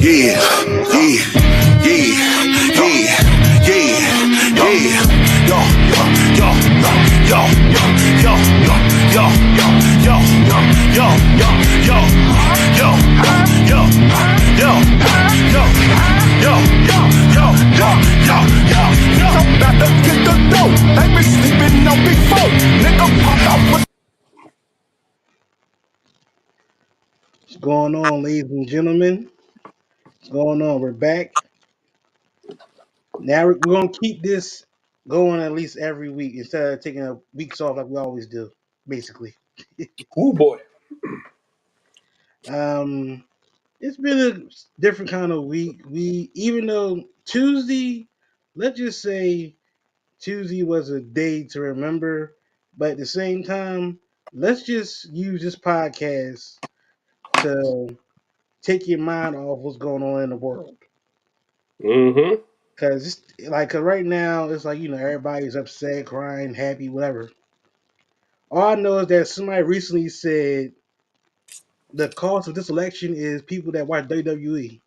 Yeah, yeah, yeah, yeah, yeah, yeah. Yo, yo, yo, yo, yo, yo, yo, yo, yo, yo, yo, yo, yo, yo, yo, yo, yo, yo, yo, yo. About to get the dough. They been sleeping on before. Nigga pop out with. What's going on, ladies and gentlemen? What's going on? We're back. Now we're going to keep this going at least every week instead of taking weeks off like we always do, basically. Oh boy. Um, it's been a different kind of week. Even though Tuesday, let's just say Tuesday was a day to remember, but at the same time, let's just use this podcast to take your mind off what's going on in the world. Mm-hmm. Cause right now it's like everybody's upset, crying, happy, whatever. All I know is that somebody recently said the cost of this election is people that watch WWE.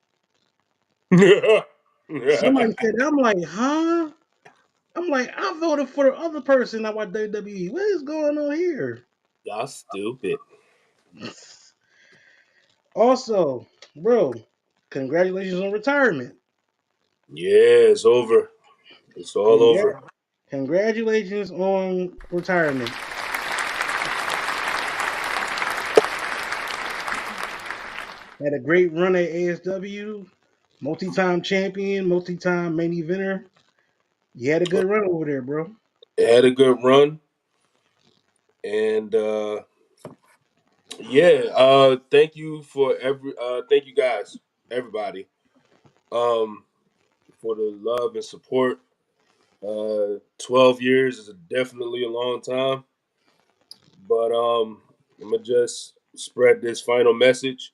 Somebody said that. I'm like, huh? I'm like, I voted for the other person that watched WWE. What is going on here? Y'all stupid. Also, bro, congratulations on retirement. Yeah, it's over. It's all over. Congratulations on retirement. Had a great run at ASW, multi-time champion, multi-time main eventer. You had a good run over there, bro. It had a good run. And yeah, thank you for thank you guys, everybody, um, for the love and support. 12 years is definitely a long time. But I'm gonna just spread this final message.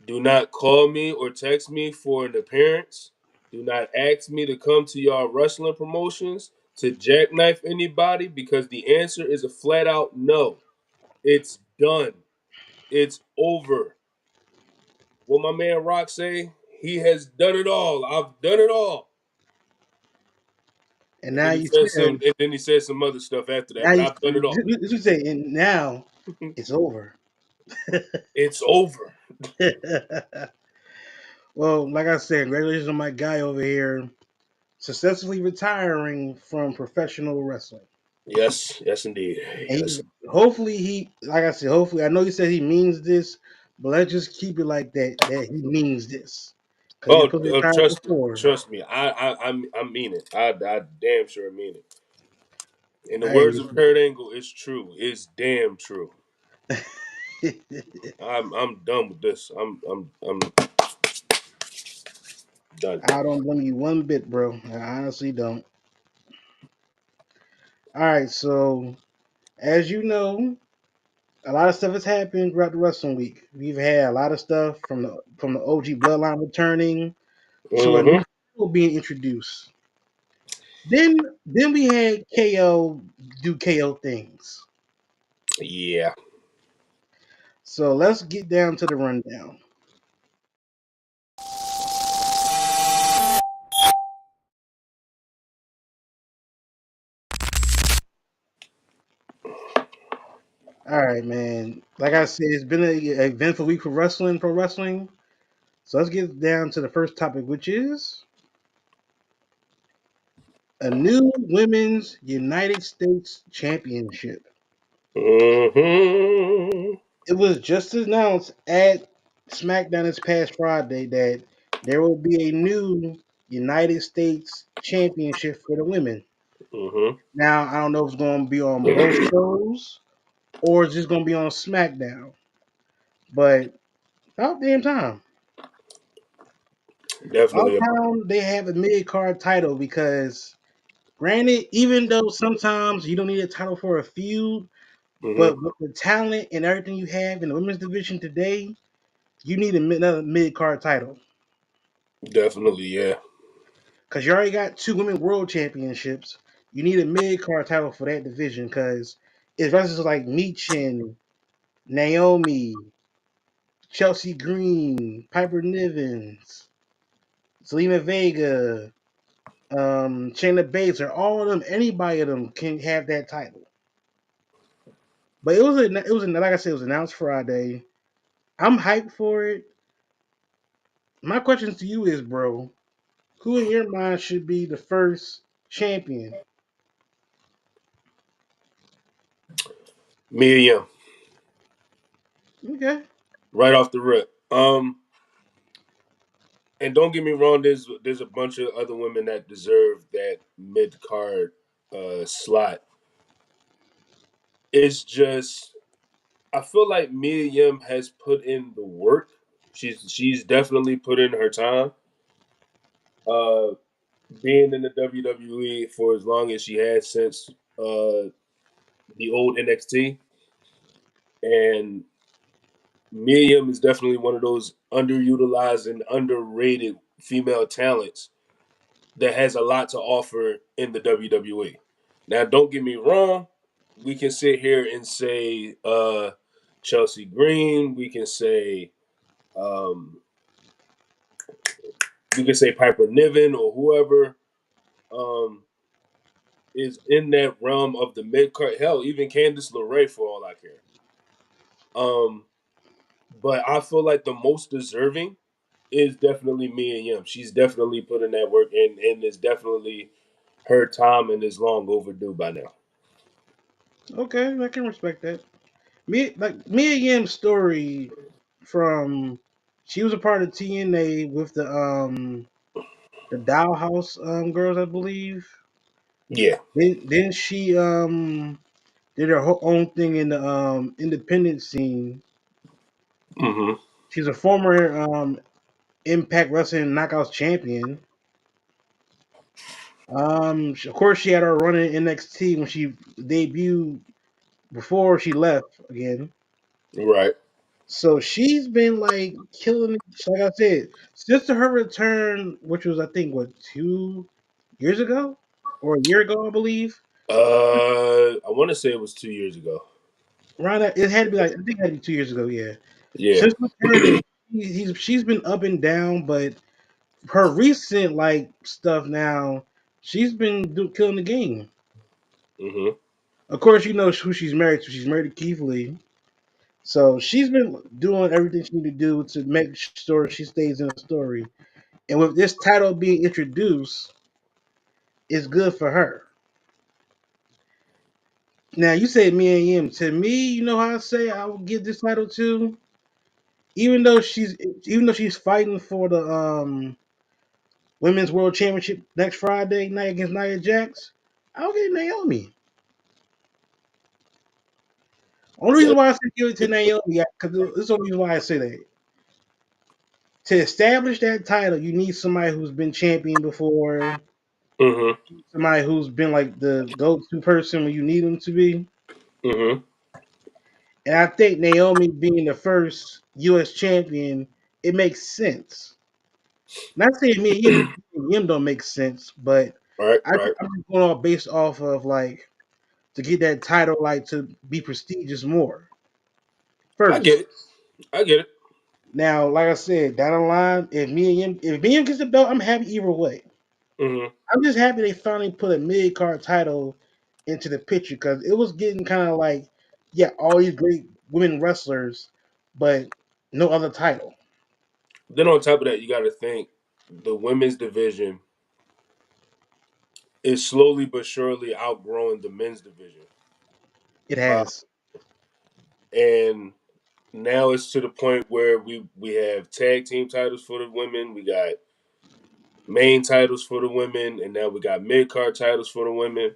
Do not call me or text me for an appearance. Do not ask me to come to y'all wrestling promotions to jackknife anybody because the answer is a flat out no. It's done. It's over. What my man Rock say? He has done it all. I've done it all. And And now then he you said said, some. And then he said some other stuff after that. now But you, I've done it all. you say, and now it's over. It's over. Well, like I said, congratulations on my guy over here successfully retiring from professional wrestling. Yes. Yes, indeed. And Yes. hopefully like I said, hopefully, I know he said he means this, but let's just keep it like that, that he means this. Because he was Oh, supposed to retire before. trust me. I mean it. I damn sure mean it. In the Hey, words of Kurt Angle, it's true. It's damn true. I'm done with this. I'm done. I don't blame you one bit, bro. I honestly don't. All right, so as you know, a lot of stuff has happened throughout the wrestling week. We've had a lot of stuff from the OG Bloodline returning to a new Mm-hmm. title being introduced. Then we had KO do KO things. Yeah. So let's get down to the rundown. All right, man. Like I said, it's been an eventful week for wrestling, pro wrestling. So let's get down to the first topic, which is a new women's United States Championship. Mm-hmm. It was just announced at SmackDown this past Friday that there will be a new United States Championship for the women. Mm-hmm. Now, I don't know if it's going to be on both shows or it's just going to be on SmackDown, but about damn time. About Definitely. time they have a mid card title because, granted, even though sometimes you don't need a title for a feud, Mm-hmm. but with the talent and everything you have in the women's division today, you need another mid card title Definitely. Yeah. because you already got two women world championships. You need a mid card title for that division because it's wrestlers like Meech and Naomi, Chelsea Green, Piper Nivens, Selena Vega, Shayna Baszler, all of them, anybody of them can have that title. But it was like I said, it was announced Friday. I'm hyped for it. My question to you is, bro, who in your mind should be the first champion? Mia Yim, Okay. right off the rip. And don't get me wrong, there's a bunch of other women that deserve that mid card slot. It's just I feel like Mia Yim has put in the work. She's definitely put in her time. Uh, being in the WWE for as long as she has since the old NXT, and Mia Yim is definitely one of those underutilized and underrated female talents that has a lot to offer in the WWE. Now, don't get me wrong, we can sit here and say Chelsea Green, um, we can say Piper Niven or whoever um, is in that realm of the mid card. Hell, even Candice LeRae for all I care. Um, but I feel like the most deserving is definitely Mia Yim. She's definitely put in that work and is definitely her time and is long overdue by now. Okay, I can respect that. Mia Yim's story from she was a part of TNA with the Dollhouse girls, I believe. Yeah. Then she did her whole own thing in the independent scene. Mm-hmm. She's a former Impact Wrestling Knockouts champion. Of course, she had her run in NXT when she debuted before she left again. Right. So she's been like killing it. Like I said, since her return, which was I think what 2 years ago or a year ago, I believe. I want to say it was 2 years ago. Around that, it had to be like I think it had to be 2 years ago. Yeah, Yeah. since returning, she's been up and down, but her recent like stuff now, she's been killing the game. Mm-hmm. Of course, you know who she's married to. She's married to Keith Lee. So she's been doing everything she need to do to make sure she stays in the story. And with this title being introduced, it's good for her. Now you say me and him. To me, you know how I say I would give this title to, even though she's fighting for the women's world championship next Friday night against Nia Jax, I'll get Naomi. Only reason That, why I say give it to Naomi, because this is the only reason why I say that. To establish that title, you need somebody who's been champion before, mm-hmm. somebody who's been like the go-to person when you need them to be. Mm-hmm. And I think Naomi being the first U.S. champion, it makes sense. Not saying me and him don't make sense, but Right. I'm Right. just going all based off of like to get that title, like to be prestigious more I get it. first. I get it. Now, like I said, down the line, if me and him gets the belt, I'm happy either way. Mm-hmm. I'm just happy they finally put a mid card title into the picture because it was getting kind of like, yeah, all these great women wrestlers, but no other title. Then on top of that, you got to think the women's division is slowly but surely outgrowing the men's division. It Uh, has. and now it's to the point where we have tag team titles for the women. We got main titles for the women, and now we got mid card titles for the women.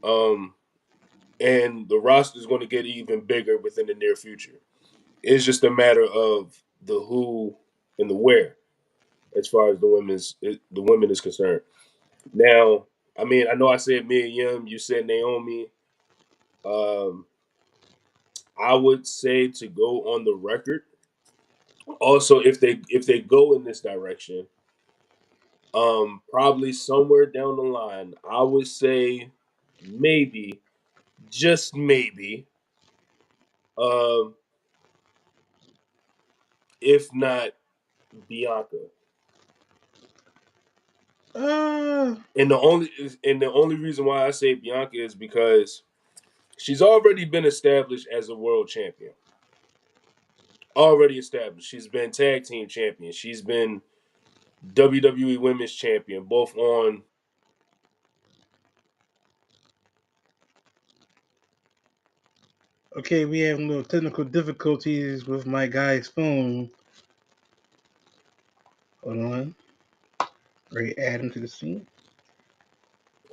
Um, and the roster is going to get even bigger within the near future. It's just a matter of the who and the where, as far as the women is concerned. Now, I mean, I know I said Mia Yim, you said Naomi. Um, I would say to go on the record. Also, if they go in this direction, probably somewhere down the line, I would say maybe, just maybe, um, if not Bianca. Uh, And the only reason why I say Bianca is because she's already been established as a world champion. Already established. She's been tag team champion. She's been WWE Women's Champion, both on. okay, we have little technical difficulties with my guy's phone. Hold on. Great, add him to the scene.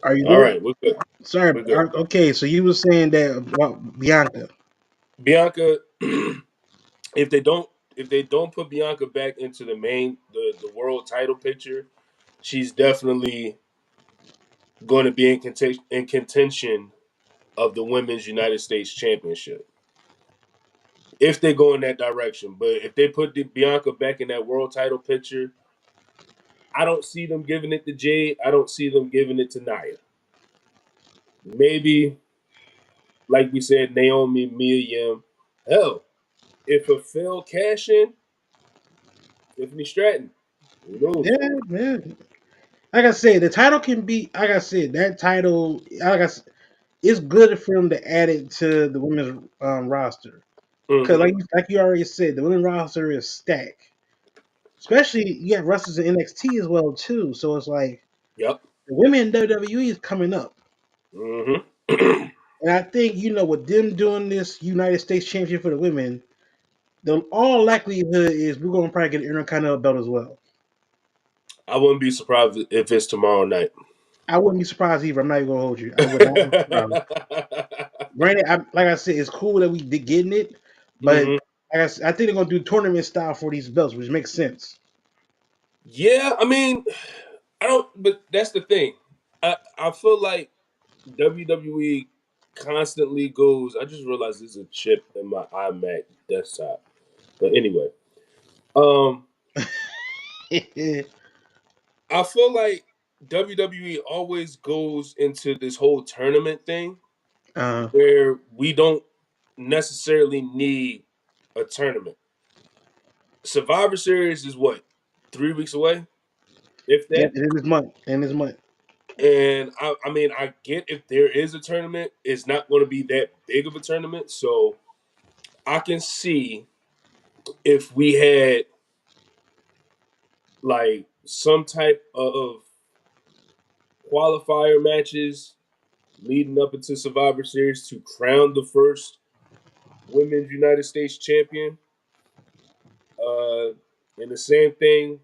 Are you All there? right, we're good. Sorry. We're good. Okay, so you were saying that Bianca. Bianca, if they don't put Bianca back into the world title picture, she's definitely going to be in contention of the Women's United States Championship. If they go in that direction, but if they put Bianca back in that world title picture, I don't see them giving it to Jade. I don't see them giving it to Nia. Maybe, like we said, Naomi, Mia Yim. Hell, if a failed cash in, Tiffany Stratton. Who knows? Yeah, yeah. Like I said, the title can be. Like I said, that title. It's good for them to add it to the women's roster because, Mm-hmm. like you already said, the women's roster is stacked. Especially you got wrestlers in NXT as well too. So it's like Yep. the women in WWE is coming up, Mm-hmm. and I think with them doing this United States Championship for the women, the all likelihood is we're gonna probably get an Intercontinental belt as well. I wouldn't be surprised if it's tomorrow night. I wouldn't be surprised either. I'm not even gonna hold you. I would not be surprised. Granted, like I said, it's cool that we did getting it, but hmm I think they're gonna do tournament style for these belts, which makes sense. Yeah, I mean, I don't. But that's the thing. I feel like WWE constantly goes. I just realized there's a chip in my iMac desktop. But anyway, um, I feel like WWE always goes into this whole tournament thing uh, where we don't necessarily need a tournament. Survivor Series is what, 3 weeks away, if yeah, that. in this month, in this month. And I mean, I get if there is a tournament, it's not going to be that big of a tournament. So I can see if we had like some type of qualifier matches leading up into Survivor Series to crown the first Women's United States Champion. Uh, and the same thing,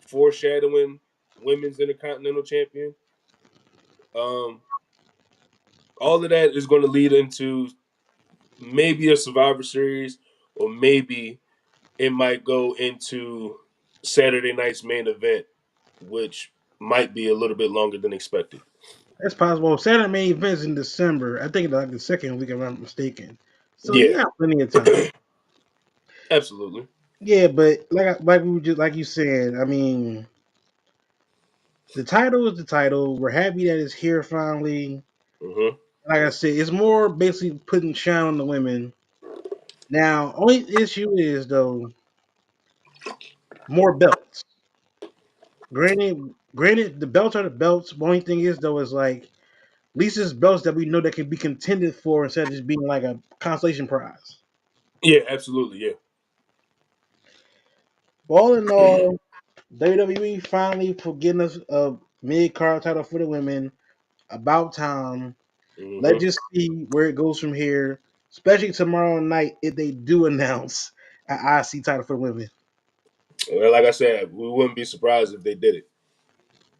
foreshadowing Women's Intercontinental Champion. Um, all of that is going to lead into maybe a Survivor Series, or maybe it might go into Saturday night's main event, which might be a little bit longer than expected. That's possible. Saturday main events in December. I think like the second week, if I'm not mistaken. So you Yeah, got plenty of time. absolutely. Yeah, but like we were just like you said. I mean, the title is the title. We're happy that it's here finally. hmm Like I said, it's more basically putting shine on the women. Now, only issue is though more belts. Granted, the belts are the belts. The only thing is though is like at least it's belts that we know that can be contended for instead of just being like a consolation prize. Yeah, absolutely. All in all, WWE finally forgetting us a mid card title for the women. About time. Yeah. Let's just see where it goes from here. Especially tomorrow night if they do announce an IC title for women. Well, like I said, we wouldn't be surprised if they did it.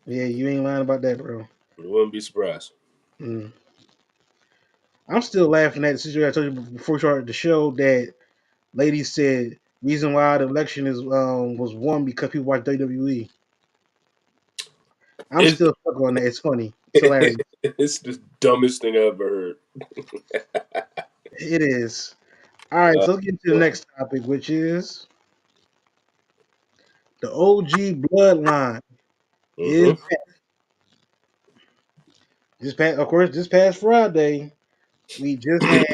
Yeah, you ain't lying about that, bro. We wouldn't be surprised. Mm. I'm still laughing at the situation I told you before we started the show that lady said reason why the election is was won because people watch WWE. I'm It's still stuck on that. It's funny. It's hilarious. it's the dumbest thing I ever It is. All right, heard. so let's get to the next topic, which is the OG Bloodline. Is hmm of course, this past Friday we just had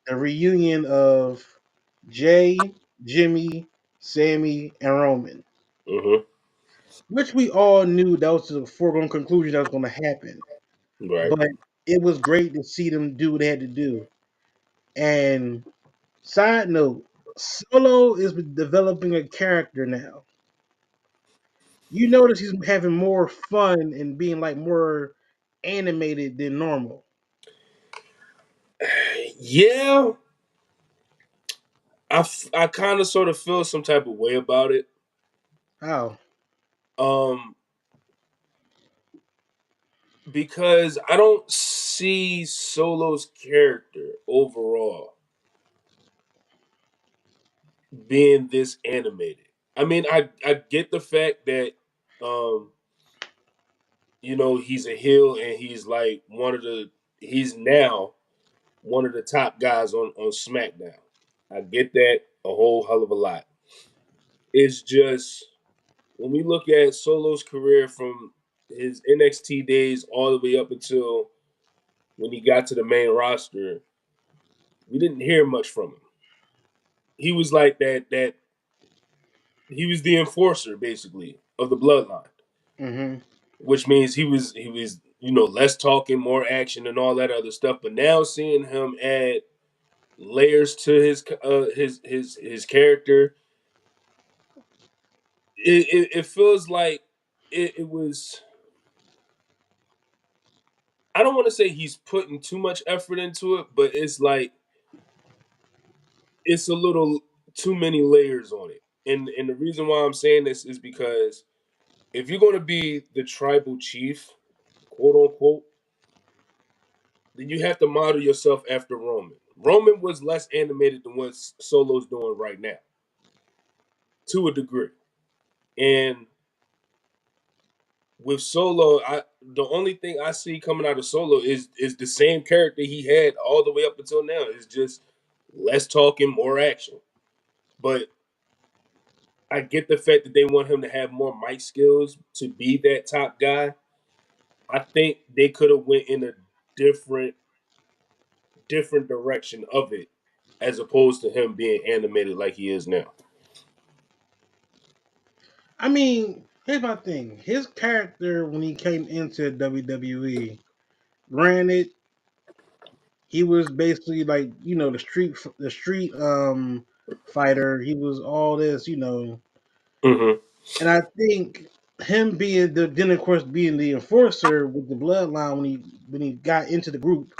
a reunion of Jay, Jimmy, Sammy, and Roman, Mhm. which we all knew that was the foregone conclusion that was going to happen. Right. But it was great to see them do what they had to do. And side note, Solo is developing a character now. You notice he's having more fun and being like more animated than normal. Yeah, I kind of sort of feel some type of way about it. How? Um, because I don't see Solo's character overall being this animated. I mean, I get the fact that um, he's a heel and he's like he's now one of the top guys on SmackDown. I get that a whole hell of a lot. It's just when we look at Solo's career from his NXT days all the way up until when he got to the main roster, we didn't hear much from him. He was like that he was the enforcer basically of the bloodline, Hmm. which means he was less talking, more action, and all that other stuff. But now seeing him add layers to his character, it feels like it was. I don't want to say he's putting too much effort into it, but it's like it's a little too many layers on it. And the reason why I'm saying this is because if you're going to be the tribal chief, quote unquote, then you have to model yourself after Roman. Roman was less animated than what Solo's doing right now, to a degree. And with Solo, the only thing I see coming out of Solo is the same character he had all the way up until now. It's just less talking, more action. But I get the fact that they want him to have more mic skills to be that top guy. I think they could have went in a different different direction of it as opposed to him being animated like he is now. I mean, here's my thing. His character when he came into WWE, granted, he was basically like the street fighter. He was all this. Mm-hmm. And I think him being then of course being the enforcer with the bloodline when he got into the group,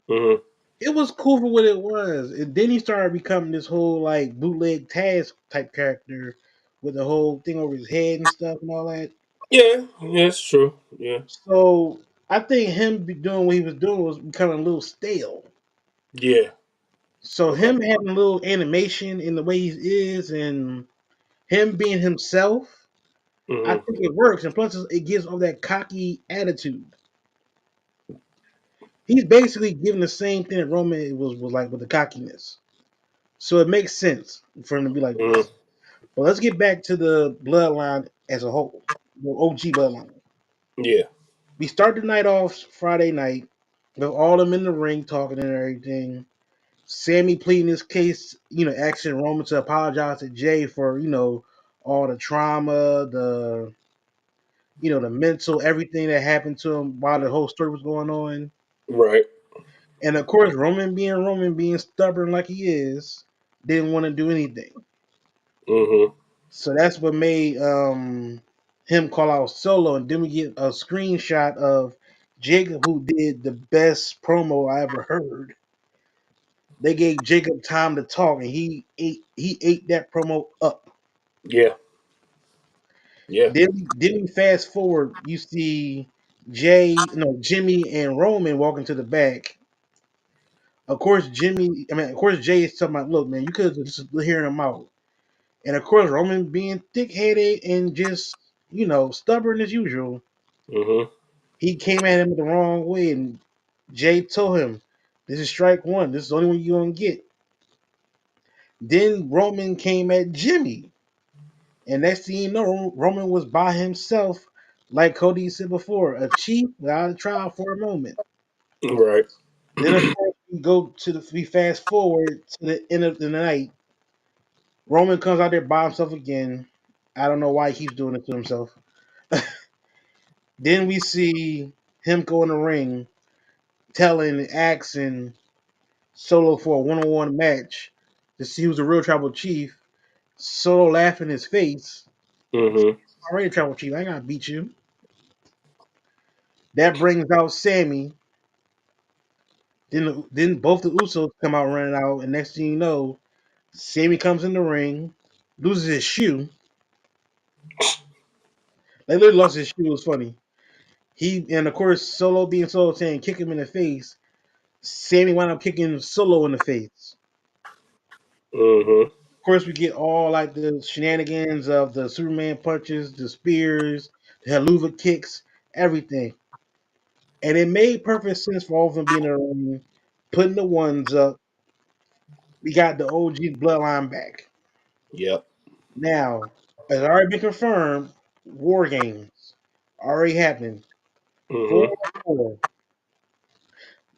Mm-hmm. it was cool for what it was. And then he started becoming this whole like bootleg Taz type character with the whole thing over his head and stuff and all that. Yeah, yeah, it's true. Yeah. So I think him doing what he was doing was becoming a little stale. Yeah. So Okay. him having a little animation in the way he is and him being himself, I Mm-hmm. think it works. And plus, it gives all that cocky attitude. He's basically giving the same thing that Roman was like with the cockiness. So it makes sense for him to be like Mm-hmm. this. But let's get back to the bloodline as a whole, the OG bloodline. Yeah. We start the night off Friday night with all them in the ring talking and everything. Sammy pleading his case, asking Roman to apologize to Jay for, all the trauma, the mental, everything that happened to him while the whole story was going on. Right. And of course, Roman, being stubborn like he is, didn't want to do anything. Mm-hmm. So that's what made him call out Solo. And then we get a screenshot of Jacob, who did the best promo I ever heard. They gave Jacob time to talk, and he ate that promo up. Yeah. Yeah. Then we fast forward. You see Jimmy and Roman walking to the back. Of course, Jay is talking about, look, man, you could have just hearing him out. And of course, Roman being thick headed and just, stubborn as usual, Mm-hmm. he came at him the wrong way. And Jay told him, this is strike one. This is the only one you're going to get. Then Roman came at Jimmy. And next thing you know, Roman was by himself, like Cody said before, a chief without a trial for a moment. Right. Then, of course, we fast forward to the end of the night. Roman comes out there by himself again. I don't know why he keeps doing it to himself. Then we see him go in the ring, asking Solo for a one-on-one match to see who's the real tribal chief. Solo laughing in his face. Mm-hmm. Already tribal chief, I ain't gonna beat you. That brings out Sammy. Then both the Usos come out running out, and next thing you know, Sammy comes in the ring, loses his shoe. They literally lost his shoe. It was funny. And of course Solo being Solo saying kick him in the face. Sammy wound up kicking Solo in the face. Mm-hmm. Of course, we get all like the shenanigans of the Superman punches, the spears, the Helluva kicks, everything. And it made perfect sense for all of them being in the ring, putting the ones up. We got the OG Bloodline back. Yep. Now, as already been confirmed, Wargames already happened. Four Mm-hmm. on four.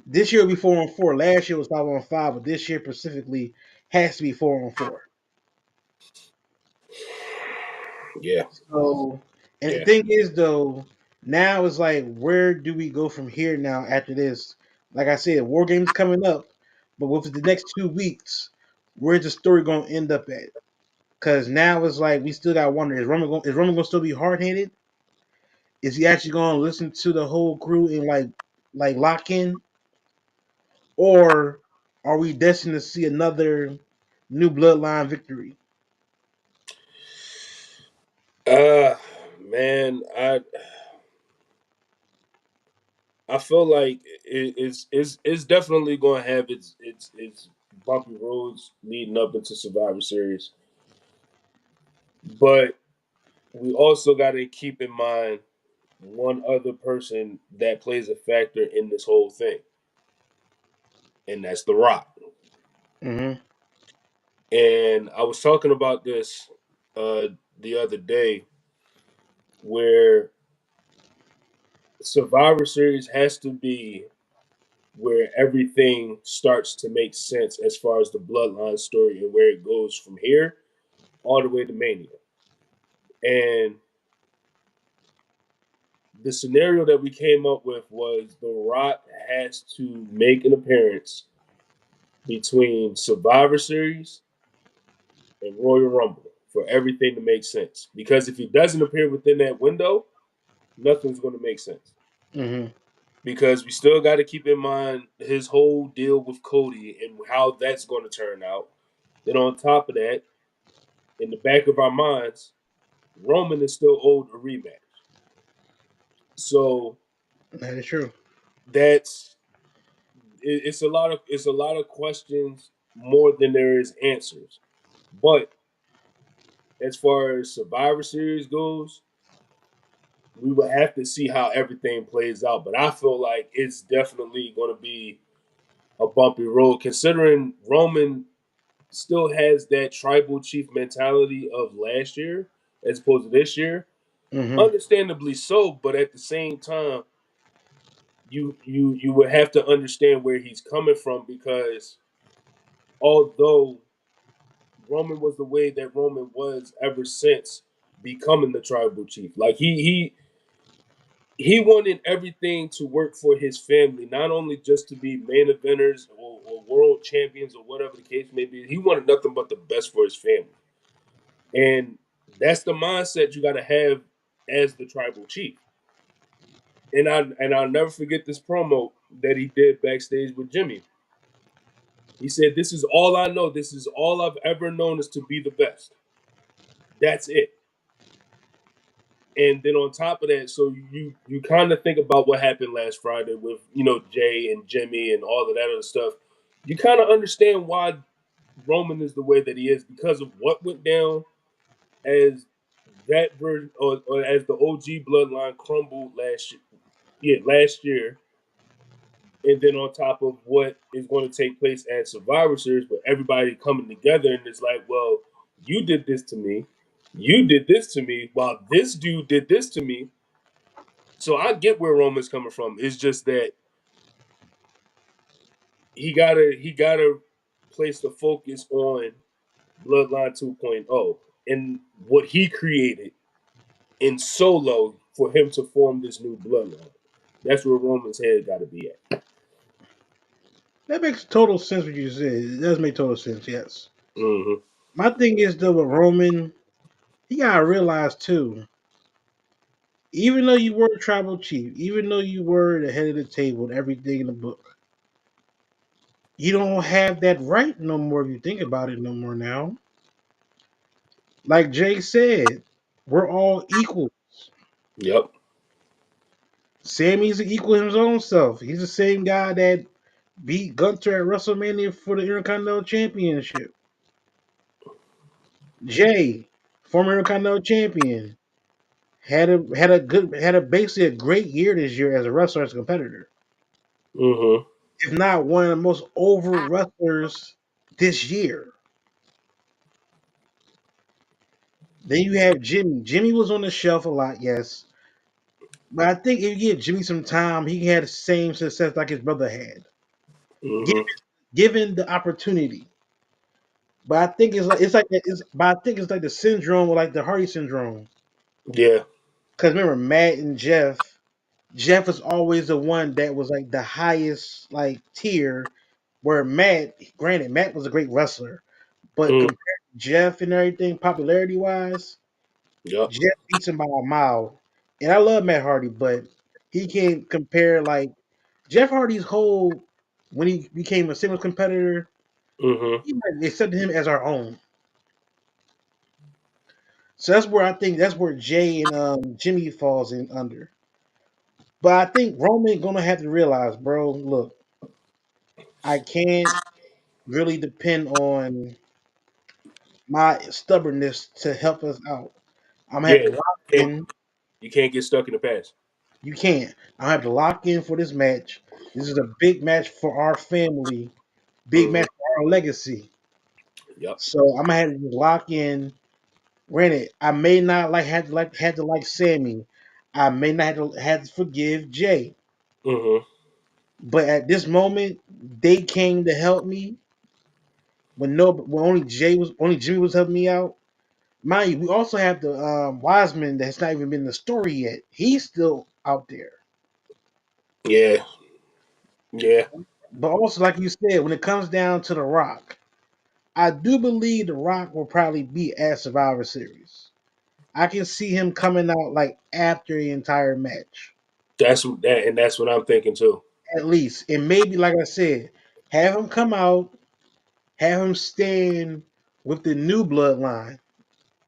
This year will be 4-on-4. Last year was 5-on-5, but this year specifically has to be 4-on-4. Yeah. So, and the Yeah. thing is, though, now it's like, where do we go from here now after this? Like I said, War Games coming up, but with the next 2 weeks, where's the story going to end up at? Because now it's like, we still got to wonder, is Roman going to still be hard headed? Is he actually going to listen to the whole crew and like lock in? Or are we destined to see another new bloodline victory? Uh Man, I feel like it's definitely going to have its bumpy roads leading up into Survivor Series, but we also got to keep in mind one other person that plays a factor in this whole thing, and that's The Rock. Hmm. And I was talking about this uh, the other day, where Survivor Series has to be where everything starts to make sense as far as the bloodline story and where it goes from here all the way to Mania. And the scenario that we came up with was The Rock has to make an appearance between Survivor Series and Royal Rumble for everything to make sense. Because if he doesn't appear within that window, nothing's going to make sense. Hmm. Because we still got to keep in mind his whole deal with Cody and how that's going to turn out. Then on top of that, in the back of our minds, Roman is still owed a rematch. So That is true. that's it's a lot of questions more than there is answers. But as far as Survivor Series goes, we would have to see how everything plays out. But I feel like it's definitely going to be a bumpy road, considering Roman still has that tribal chief mentality of last year as opposed to this year. Hmm. Understandably so, but at the same time, you would have to understand where he's coming from, because although Roman was the way that Roman was ever since becoming the tribal chief, like he wanted everything to work for his family, not only just to be main eventers or world champions or whatever the case may be. He wanted nothing but the best for his family. And that's the mindset you got to have as the tribal chief. And I'll never forget this promo that he did backstage with Jimmy. He said, "This is all I know. This is all I've ever known, is to be the best. That's it." And then on top of that, so you kind of think about what happened last Friday with Jay and Jimmy and all of that other stuff. You kind of understand why Roman is the way that he is, because of what went down as that version, or as the OG bloodline crumbled last year, and then on top of what is going to take place at Survivor Series, with everybody coming together, and it's like, well, you did this to me, you did this to me, while this dude did this to me. So I get where Roman's coming from. It's just that he gotta place the focus on Bloodline 2.0 and what he created in solo for him to form this new bloodline. That's where Roman's head got to be at. That makes total sense what you said. It does make total sense, yes. Mm-hmm. My thing is though with Roman, he gotta realize too, even though you were tribal chief, even though you were the head of the table and everything in the book, you don't have that right no more if you think about it no more now. Like Jay said, we're all equal. Yep. Sammy's equal his own self. He's the same guy that beat Gunter at WrestleMania for the Intercontinental Championship. Jay, former Intercontinental Champion, had a basically a great year this year as a wrestler as a competitor. Mm-hmm. If not one of the most over wrestlers this year. Then you have Jimmy. Jimmy was on the shelf a lot, yes. But I think if you give Jimmy some time, he can have the same success like his brother had. Given, Mm-hmm. given the opportunity. But I think but I think it's like the syndrome or like the Hardy syndrome. Yeah. Because remember, Matt and Jeff was always the one that was like the highest like tier. Where granted, Matt was a great wrestler, but Mm. compared to Jeff and everything, popularity wise, Yep. Jeff beats him by a mile. And I love Matt Hardy, but he can't compare like Jeff Hardy's whole when he became a singles competitor. Mm-hmm. He might accepted him as our own. So that's where I think that's where Jay and Jimmy falls in under. But I think Roman gonna have to realize, bro, look, I can't really depend on my stubbornness to help us out. I'm gonna have Yeah. to lock Can't, in. you can't get stuck in the past. You can't. I have to lock in for this match. This is a big match for our family, big Mm-hmm. match for our legacy. Yep. So I'm gonna have to just lock in. Granted, I may not had to like Sammy. I may not have to forgive Jay. Mm-hmm. But at this moment, they came to help me when only Jimmy was helping me out. Mind you, we also have the Wiseman that's not even been in the story yet. He's still out there. Yeah. Yeah. But also, like you said, when it comes down to The Rock, I do believe The Rock will probably be at Survivor Series. I can see him coming out like after the entire match, That's what I'm thinking too. at least. And maybe, like I said, have him come out, have him stand with the new bloodline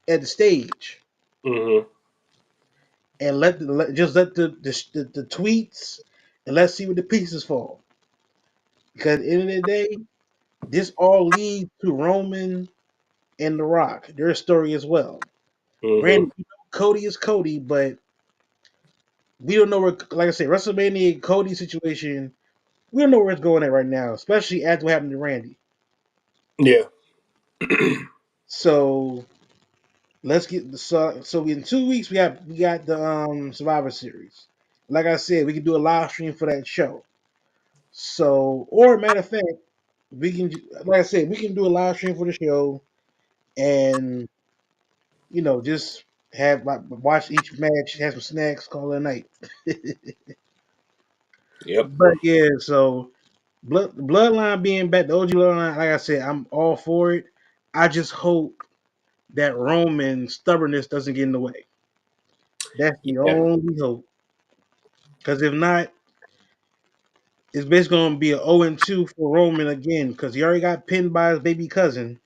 at the stage, Mm-hmm. and just let the tweets and let's see where the pieces fall. Because at the end of the day, this all leads to Roman and The Rock, their story as well. Mm-hmm. Granted, Cody is Cody, but we don't know where, like I said, WrestleMania Cody situation, we don't know where it's going at right now, especially after what happened to Randy. Yeah. So so in 2 weeks we got the Survivor Series. Like I said, we can do a live stream for that show. So, or matter of fact, like I said, we can do a live stream for the show and just have like watch each match, have some snacks, call it a night. Yep. But yeah, so Bloodline being back, the OG Bloodline, like I said, I'm all for it. I just hope that Roman stubbornness doesn't get in the way. That's the Yeah. only hope. Because if not, it's basically going to be an 0-2 for Roman again. Because he already got pinned by his baby cousin.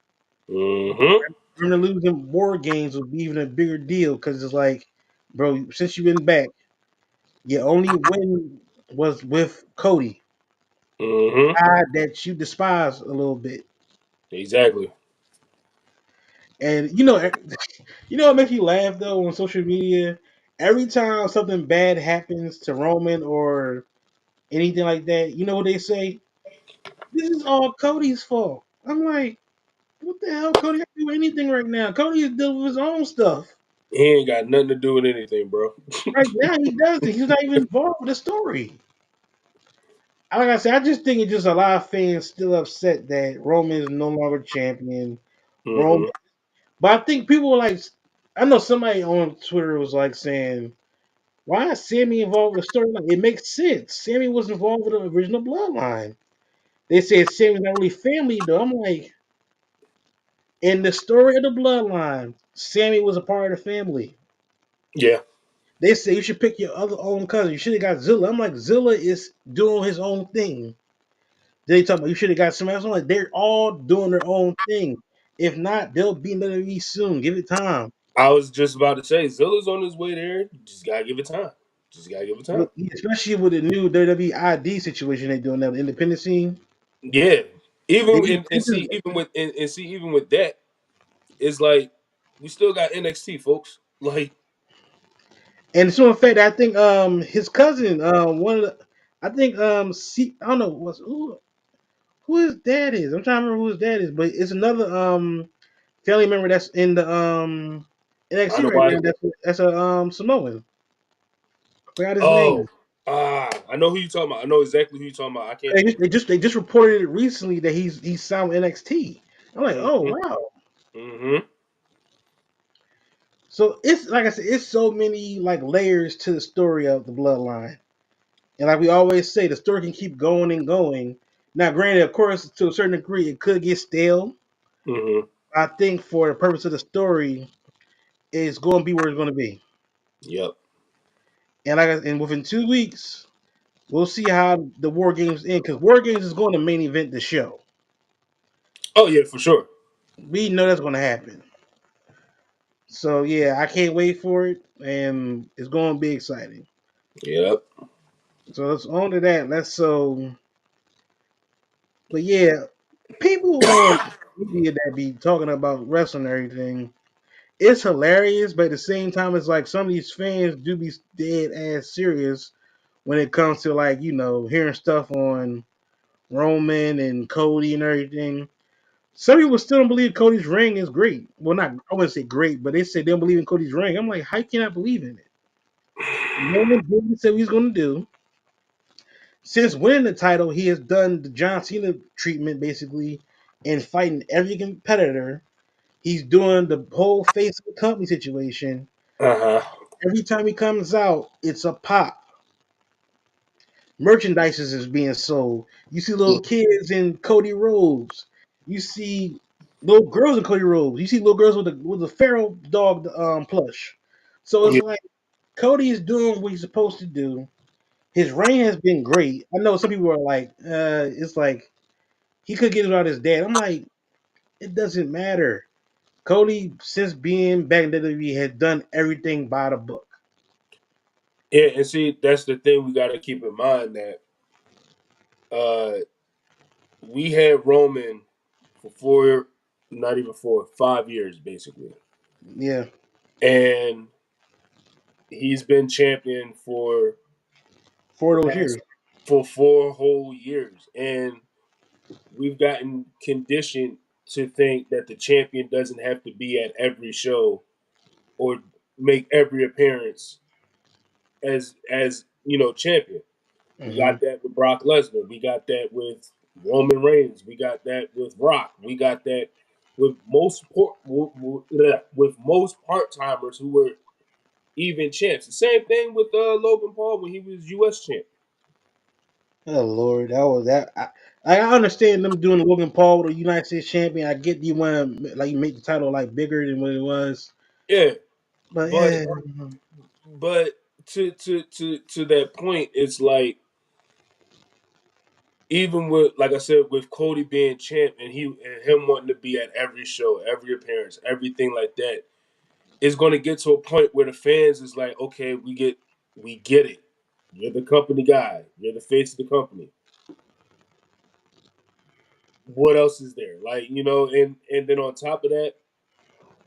Mm-hmm. For him to lose in war games would be even a bigger deal. Because it's like, bro, since you've been back, your only win was with Cody, Mm-hmm. guy that you despise a little bit. Exactly. And what makes you laugh though on social media? Every time something bad happens to Roman or anything like that, you know what they say? This is all Cody's fault. I'm like, what the hell? Cody can't do anything right now. Cody is dealing with his own stuff. He ain't got nothing to do with anything, bro. Right now, he doesn't. He's not even involved with the story. Like I said, I just think it's just a lot of fans still upset that Roman is no longer champion, Roman. Mm-hmm. But I think people were like, I know somebody on Twitter was like saying, "Why is Sammy involved with the storyline?" It makes sense. Sammy was involved with the original Bloodline. They said Sammy's not really family though. I'm like, in the story of the Bloodline, Sammy was a part of the family. Yeah. They say you should pick your other own cousin. You should have got Zilla. I'm like, Zilla is doing his own thing. They talk about you should have got somebody else. I'm like, they're all doing their own thing. If not, they'll be in WWE soon. Give it time. I was just about to say Zilla's on his way there. Just gotta give it time. Just gotta give it time. Especially with the new WWE ID situation they're doing now, the independent scene. Yeah. They Even be and see even with and see even with that, it's like we still got NXT, folks. Like, and so in fact, I think his cousin one of the I think I don't know who his dad is. I'm trying to remember who his dad is, but it's another family member that's in the I NXT know right why. now. That's a Samoan. I forgot his Oh, name. I know who you talking about. I know exactly who you talking about. I can't They think just, of they just they just reported it recently that he's signed with NXT. I'm like, it. oh Mm-hmm. wow. Mm-hmm. So it's like I said, it's so many like layers to the story of the bloodline. And like we always say, the story can keep going and going. Now, granted, of course, to a certain degree, it could get stale. Mm-hmm. I think for the purpose of the story, it's going to be where it's going to be. Yep. And and within 2 weeks, we'll see how the War Games end because War Games is going to main event the show. Oh yeah, for sure. We know that's going to happen. So yeah, I can't wait for it, and it's going to be exciting. Yep. So let's on to that. But yeah, people on media that be talking about wrestling and everything, it's hilarious, but at the same time, it's like some of these fans do be dead ass serious when it comes to like hearing stuff on Roman and Cody and everything. Some people still don't believe Cody's ring is great. Well, not I wouldn't say great, but they say they don't believe in Cody's ring. I'm like, how can I believe in it? Roman did what he said he's going to do. Since winning the title, he has done the John Cena treatment basically and fighting every competitor. He's doing the whole face of the company situation. Uh-huh. Every time he comes out, it's a pop. Merchandise is being sold. You see little kids in Cody robes. You see little girls in Cody robes. You see little girls with the feral dog plush. So it's Yeah. like Cody is doing what he's supposed to do. His reign has been great. I know some people are like, it's like he could get it out his dad. I'm like, it doesn't matter. Cody, since being back in WWE, has done everything by the book. Yeah, and see, that's the thing we got to keep in mind that uh we had Roman for not even 5 years basically, Yeah, and he's been champion for for the those years. past for 4 whole years, and we've gotten conditioned to think that the champion doesn't have to be at every show or make every appearance as champion. We Hmm. got that with Brock Lesnar. We got that with Roman Reigns. We got that with Rock. We got that with most part timers who were even champs. The same thing with Logan Paul when he was U.S. champ. Oh Lord, that was that. I understand them doing Logan Paul with a United States champion. I get you want to like make the title like bigger than what it was, Yeah, but but yeah, but to that point, it's like even with like I said with Cody being champ and him wanting to be at every show, every appearance, everything like that, it's going to get to a point where the fans is like, okay, we get it. You're the company guy. You're the face of the company. What else is there? Like and then on top of that,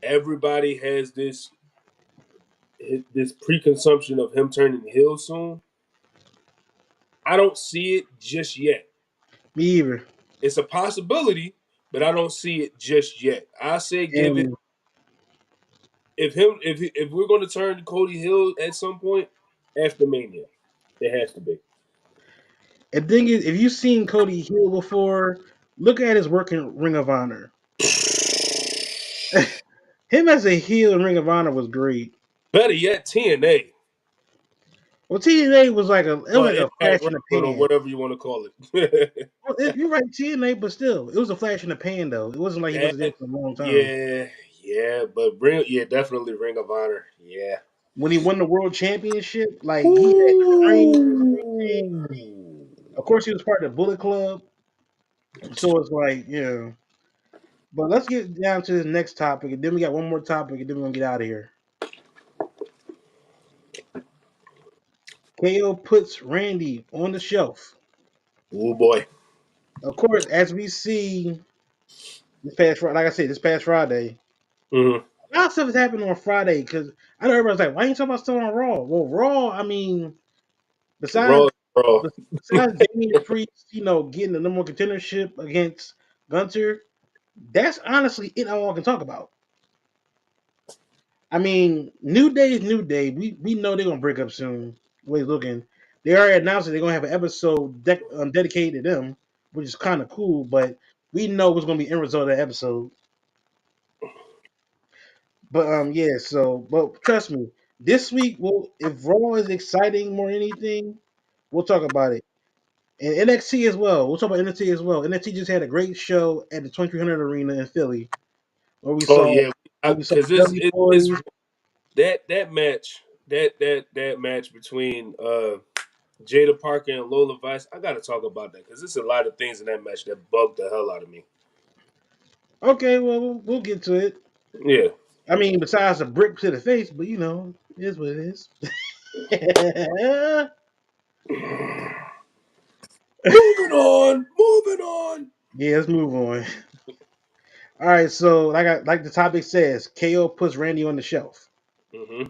everybody has this preconception of him turning heel soon. I don't see it just yet. me either. It's a possibility, but I don't see it just yet. I say give it And if we're going to turn Cody Hill at some point after Mania, it has to be. the thing is, if you've seen Cody heel before, look at his work in Ring of Honor. Him as a heel in Ring of Honor was great. Better yet, TNA. Well, TNA was Well, like a Impact flash in the Wrestling or pan. whatever you want to call it. Well, you're right, TNA, but still, it was a flash in the pan though. It wasn't like he wasn't there That, for a long time. yeah, yeah, but definitely Ring of Honor. Yeah. When he won the world championship, like he had streams and everything. Ooh. Of course, he was part of the Bullet Club, so it's like, yeah. But let's get down to the next topic, and then we got one more topic, and then we're gonna get out of here. KO puts Randy on the shelf. Oh boy. Of course, as we see this past, like I said, this past Friday, Mm-hmm. a lot of stuff has happened on Friday because I know everybody's like, "Why ain't you talking about stuff on Raw?" Well, Raw, I mean, besides Raw, raw. besides Damian Priest, getting the number one contendership against Gunter, that's honestly it. All I can talk about. I mean, New Day is New Day. We know they're gonna break up soon. The way it's looking, they already announced that they're gonna have an episode dedicated to them, which is kind of cool. But we know what's gonna be the end result of that episode. But yeah. So, but trust me, this week, if Raw is exciting more than anything, we'll talk about it. And NXT as well. We'll talk about NXT as well. NXT just had a great show at the 2300 Arena in Philly, where we Oh saw yeah, the because Dudley it's Boys. that match that match between Jada Parker and Lola Vice. I got to talk about that because there's a lot of things in that match that bugged the hell out of me. Okay, well, we'll get to it. Yeah. I mean, besides a brick to the face, but it is what it is. Moving on, moving on. Yeah, let's move on. All right, so like the topic says, KO puts Randy on the shelf. Mm-hmm.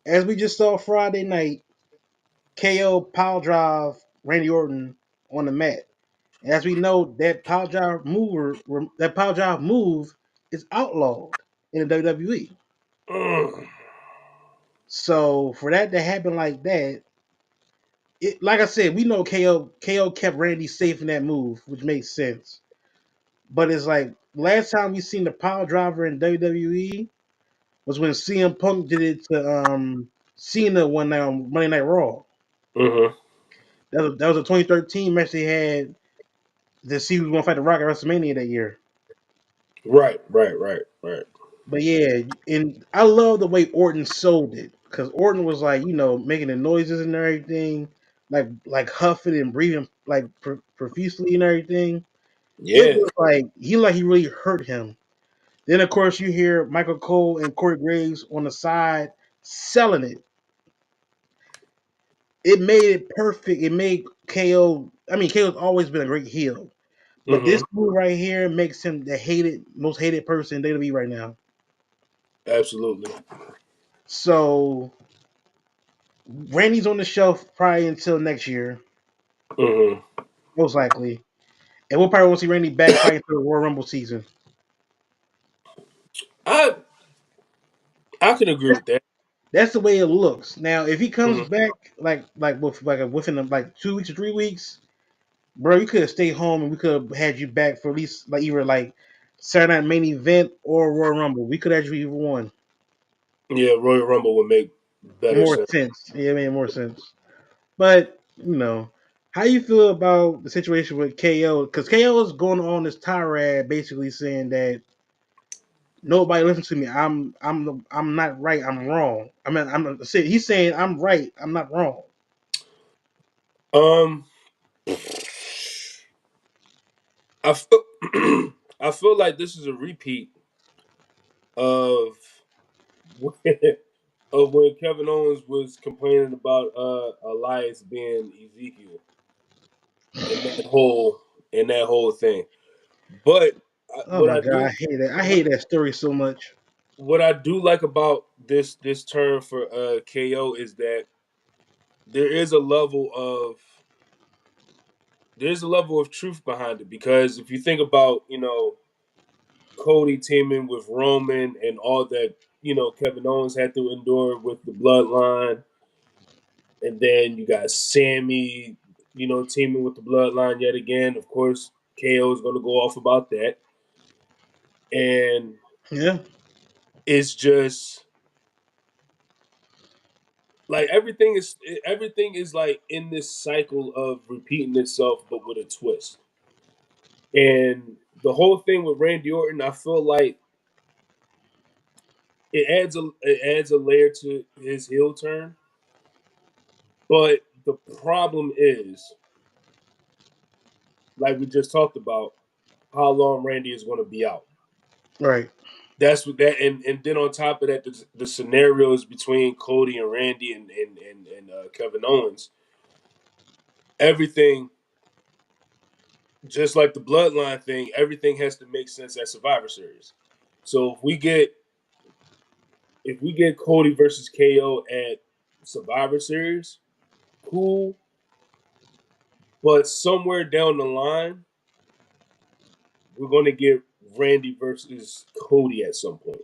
As we just saw Friday night, KO power drive Randy Orton on the mat. As we know, that power drive move is outlawed in the WWE. Mm. So for that to happen like that, like I said, we know KO kept Randy safe in that move, which makes sense. But it's like last time we seen the power driver in WWE was when CM Punk did it to Cena one night on Monday Night Raw. Mm-hmm. That was a 2013 match they had to see who was going to fight the Rock at WrestleMania that year. Right, right, right, right. But yeah, and I love the way Orton sold it because Orton was like, making the noises and everything, like huffing and breathing like profusely and everything. It Yeah. was like he really hurt him. Then of course you hear Michael Cole and Corey Graves on the side selling it. It made it perfect. It made KO. I mean, KO's always been a great heel, but this Mm-hmm. move right here makes him the most hated person in WWE right now. Absolutely. So Randy's on the shelf probably until next year, Mm-hmm. most likely, and we'll probably won't see Randy back probably until the Royal Rumble season. I I can agree with that. That's the way it looks. Now, if he comes Mm-hmm. back within like 2 weeks or 3 weeks, bro, you could have stayed home and we could have had you back for at least like either like Saturday Night Main Event or Royal Rumble. We could have you either one. Yeah, Royal Rumble would make better More sense. sense. Yeah, it made more sense. But how you feel about the situation with KO? Because KO is going on this tirade, basically saying that nobody listens to me. I'm not right. I'm wrong. I mean, he's saying I'm right. I'm not wrong. Um, I feel I feel like this is a repeat of when, of when Kevin Owens was complaining about Elias being Ezekiel and that whole thing. But Oh my god, I hate that. I what, hate that story so much. what I do like about this term for KO is that there is a level of there's a level of truth behind it because if you think about Cody teaming with Roman and all that Kevin Owens had to endure with the Bloodline, and then you got Sammy teaming with the Bloodline yet again. Of course, KO is going to go off about that, and Yeah. It's just like everything is like in this cycle of repeating itself, but with a twist. And the whole thing with Randy Orton, I feel like it adds a layer to his heel turn. But the problem is, like we just talked about, how long Randy is going to be out. Right. That's what that, and then on top of that, the scenarios between Cody and Randy and Kevin Owens, everything, just like the Bloodline thing, everything has to make sense at Survivor Series. So if we get Cody versus KO at Survivor Series, cool. But somewhere down the line, we're going to get Randy versus Cody at some point.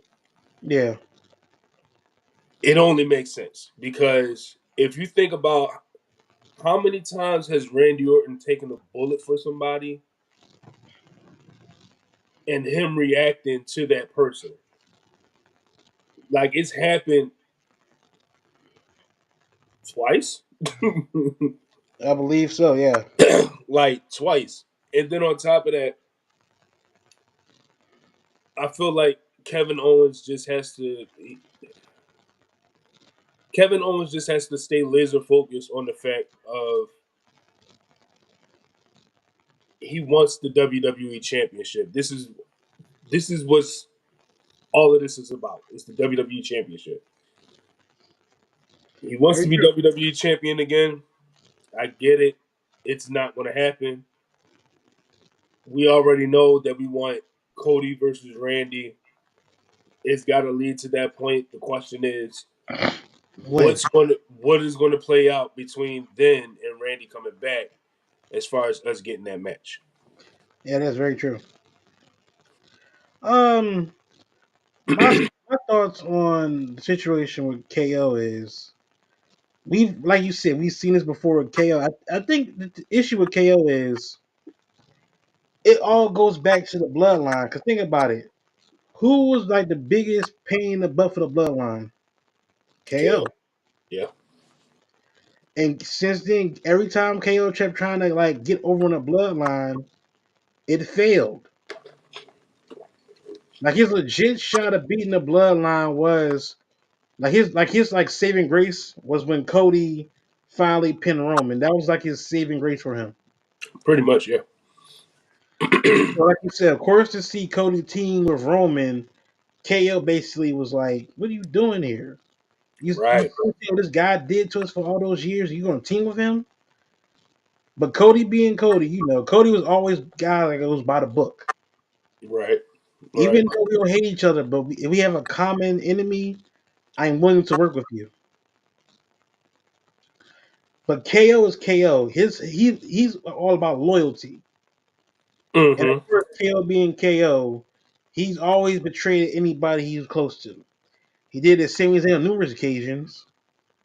Yeah. It only makes sense because if you think about how many times has Randy Orton taken a bullet for somebody and him reacting to that person, like it's happened twice, I believe so. Yeah. like twice. And then on top of that, I feel like Kevin Owens just has to stay laser focused on the fact of he wants the WWE Championship. This is what's all of this is about. It's the WWE Championship. He wants Very to be true. WWE Champion again. I get it. It's not going to happen. We already know that we want Cody versus Randy. It's got to lead to that point. The question is, When? what is going to play out between then and Randy coming back, as far as us getting that match? Yeah, that's very true. Um, my my thoughts on the situation with KO is like you said, we've seen this before with KO. I think the issue with KO is it all goes back to the bloodline. Because think about it, who was like the biggest pain in the butt for the bloodline? KO. KO. Yeah. And since then, every time KO kept trying to like get over on the bloodline, it failed. Like his legit shot of beating the bloodline was like his saving grace was when Cody finally pinned Roman. That was like his saving grace for him. Pretty much. Yeah. So like you said, of course, to see Cody team with Roman, KO basically was like, "What are you doing here? You Right. see what this guy did to us for all those years? You gonna team with him?" But Cody being Cody, Cody was always a guy like it was by the book. Right. Right. Even though we don't hate each other, but if we have a common enemy, I'm willing to work with you. But KO is KO. He's all about loyalty. And of Mm-hmm. course, KO being KO, he's always betrayed anybody he was close to. He did the same thing on numerous occasions.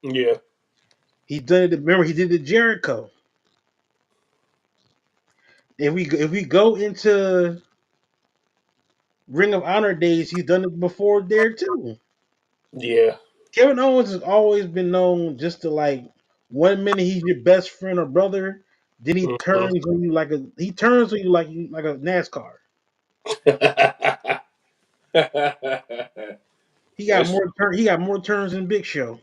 Yeah. He's done it. Remember, he did it to Jericho. If we go into Ring of Honor days, he's done it before there too. Yeah. Kevin Owens has always been known just to like 1 minute he's your best friend or brother, then Mm-hmm. he turns on you like a NASCAR. That's He got more turns than Big Show.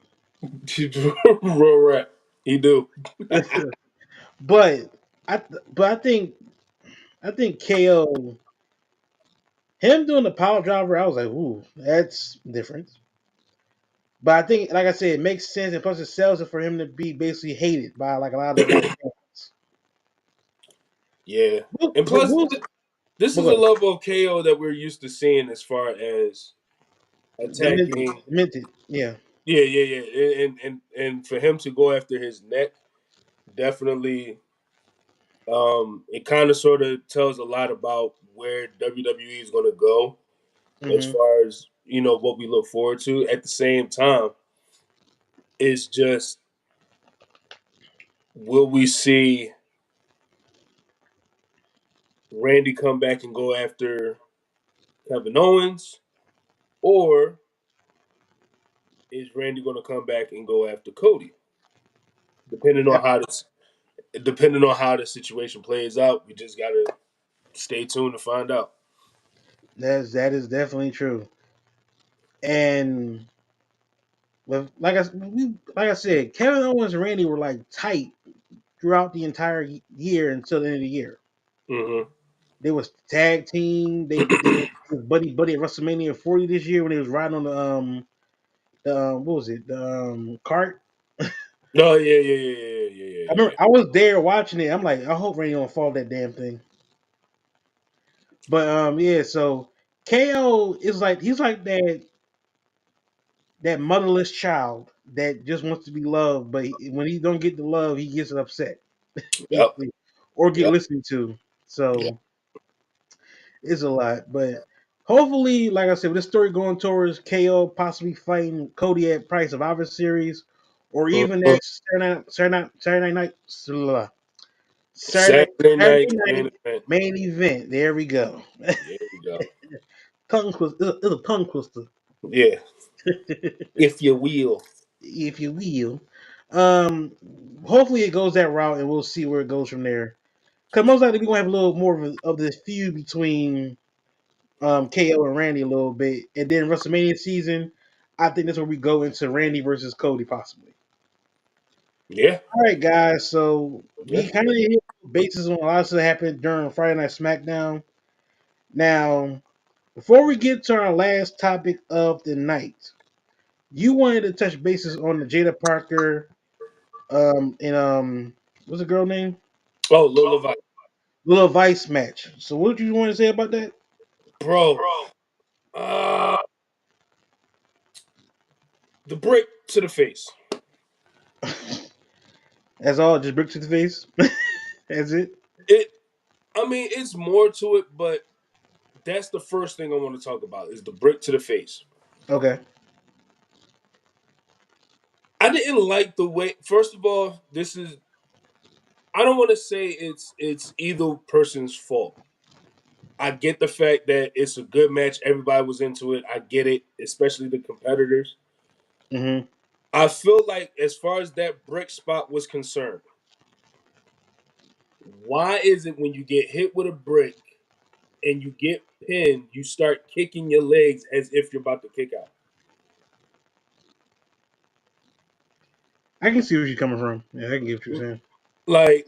real rap. He do. but I think KO him doing the power driver, I was like, ooh, that's different. But I think, like I said, it makes sense, and plus it sells it for him to be basically hated by like a lot of like fans. Yeah. But, And but, plus, we'll- this but is go a ahead. level of KO that we're used to seeing as far as attacking. Minted, yeah. Yeah, yeah, yeah. And for him to go after his neck, definitely, it kind of sort of tells a lot about where WWE is going to go as Hmm. far as what we look forward to. At the same time, it's just, will we see Randy come back and go after Kevin Owens? or is Randy going to come back and go after Cody? Depending on how this, depending on how the situation plays out, we just gotta stay tuned to find out. That is definitely true. And with like I said, Kevin Owens and Randy were like tight throughout the entire year until the end of the year. Mm-hmm. They was tag team. They was buddy at WrestleMania 40 this year when they was riding on the what was it, the cart. Oh yeah, yeah, yeah, yeah, yeah, yeah, I yeah, remember yeah. I was there watching it. I'm like, I hope Randy don't fall that damn thing. But yeah, so KO is like he's like that motherless child that just wants to be loved, but when he don't get the love, he gets upset, Yep, basically, or get yep, listened to. yep. So it's a lot, but hopefully, like I said, with this story going towards KO possibly fighting Cody at Price of Survivor Series, or even Mhm. that Saturday night Saturday Saturday Saturday night main night event. main event. There we go. There we go. Tongue twister. It's a tongue twister, Yeah, if you will. if you will. Um, hopefully it goes that route, and we'll see where it goes from there. Because most likely we're gonna have a little more of this feud between KO and Randy a little bit, and then WrestleMania season. I think that's where we go into Randy versus Cody possibly. Yeah, All right, guys. So yeah. we kind of hit bases on a lot of stuff that happened during Friday Night SmackDown. Now, before we get to our last topic of the night, you wanted to touch bases on the Jada Parker and what's the girl name? Oh, Lola Vice, Little Vice match. So what do you want to say about that? bro. Uh, the brick to the face. That's all, just brick to the face. That's it. It. I mean, it's more to it, but that's the first thing I want to talk about is the brick to the face. Okay. I didn't like the way. First of all, this is. I don't want to say it's either person's fault. I get the fact that it's a good match. Everybody was into it. I get it, especially the competitors. Mm-hmm. I feel like, as far as that brick spot was concerned, why is it when you get hit with a brick and you get pinned, you start kicking your legs as if you're about to kick out? I can see where you're coming from. Yeah, I can get what you're saying. Like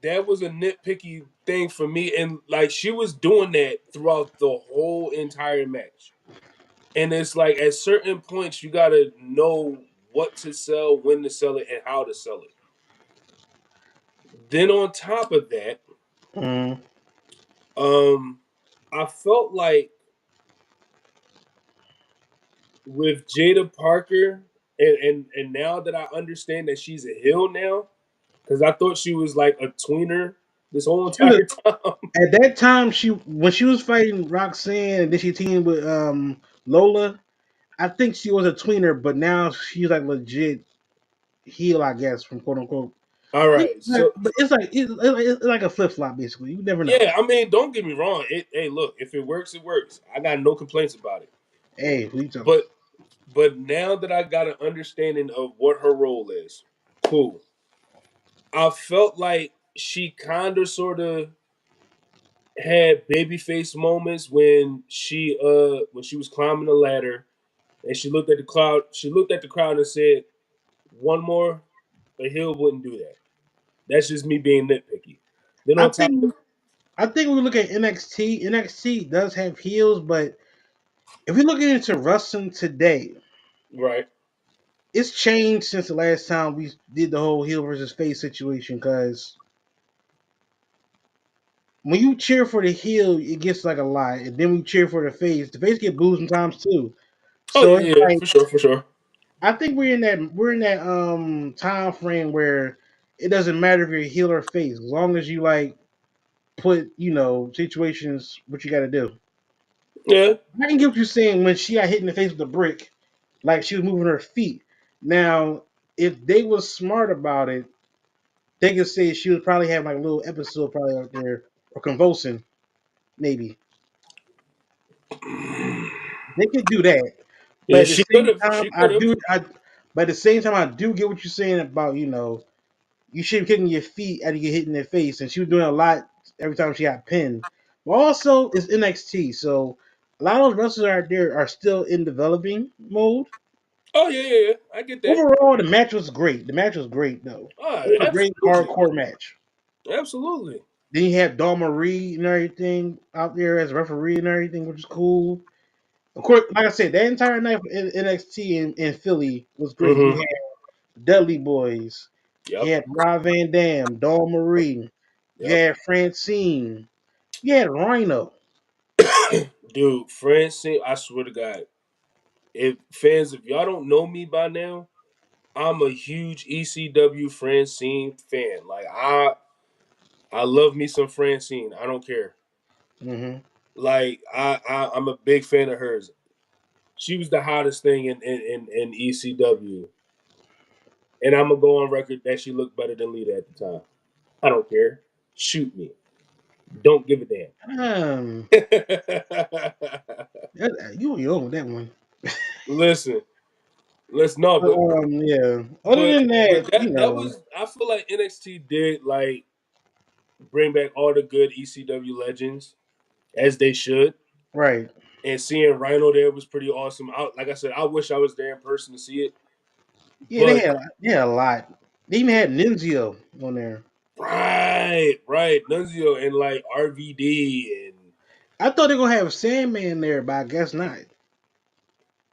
that was a nitpicky thing for me, and like she was doing that throughout the whole entire match. And it's like at certain points you gotta know what to sell, when to sell it, and how to sell it. Then on top of that, Mm-hmm. um, I felt like with Jada Parker, and now that I understand that she's a heel now, because I thought she was like a tweener this whole She was entire time. at that time. She when she was fighting Roxanne and then she teamed with Lola. I think she was a tweener, but now she's like legit heel, I guess, from quote unquote. All right, so But it's like a flip flop basically. You never know. yeah, I mean, don't get me wrong. Hey, look, if it works, it works. I got no complaints about it. Hey, who you talking? But now that I got an understanding of what her role is, cool. I felt like she kind of sort of had babyface moments when she was climbing the ladder and she looked at the crowd. She looked at the crowd and said, "One more, a heel wouldn't do that." That's just me being nitpicky. Then I on top of think I think when we look at NXT, NXT does have heels, but if we look into wrestling today, right, it's changed since the last time we did the whole heel versus face situation. Because when you cheer for the heel, it gets like a lot, and then we cheer for the face get booed sometimes too. oh So it's yeah, yeah, like for sure, for sure. I think we're in that time frame where it doesn't matter if you're heel or face, as long as you like put situations what you got to do. Yeah, I can get what you're saying when she got hit in the face with a brick, like she was moving her feet. Now, if they was smart about it, they could say she would probably have like a little episode probably out there or convulsing maybe. They could do that, but Yeah, at the she could same have. time, She could have. But at the same time, I do get what you're saying about you shouldn't be kicking your feet after you get hit in the face, and she was doing a lot every time she got pinned. But also, it's NXT, so a lot of those wrestlers out there are still in developing mode. Oh yeah. I get that. Overall, the match was great. The match was great, though. Oh, It was a great absolutely, hardcore match. absolutely. Then you had Dawn Marie and everything out there as a referee and everything, which is cool. Of course, like I said, that entire night in NXT in Philly was great. You Mm-hmm. had Dudley Boys, you Yep. had Rob Van Dam, Dawn Marie, you Yep. had Francine, you had Rhino. Dude, Francine, I swear to God, if y'all don't know me by now, I'm a huge ECW Francine fan. Like I love me some Francine. I don't care. Hmm. Like I'm a big fan of hers. She was the hottest thing in ECW. And I'm gonna go on record that she looked better than Lita at the time. I don't care. Shoot me. Don't give a damn. Um, you own that one. listen, let's no, But but yeah. Other but than but that, that was I feel like NXT did like bring back all the good ECW legends as they should. right. And seeing Rhino there was pretty awesome. Like I said, I wish I was there in person to see it. Yeah, But they had a lot. They even had Nunzio on there. right, Nunzio and like RVD and I thought they were gonna have Sandman there, but I guess not.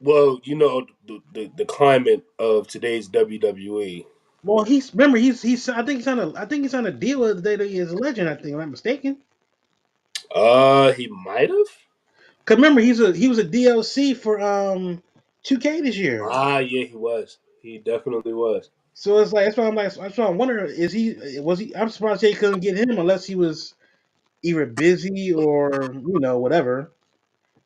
well, you know the climate of today's WWE. Well, he's I think he's on a deal with the day that he is a legend. I think, if I'm not mistaken. He might have. Cause remember he was a DLC for 2K this year. Yeah, he was. He definitely was. So it's like that's why I'm wondering was he I'm surprised they couldn't get him unless he was either busy or whatever.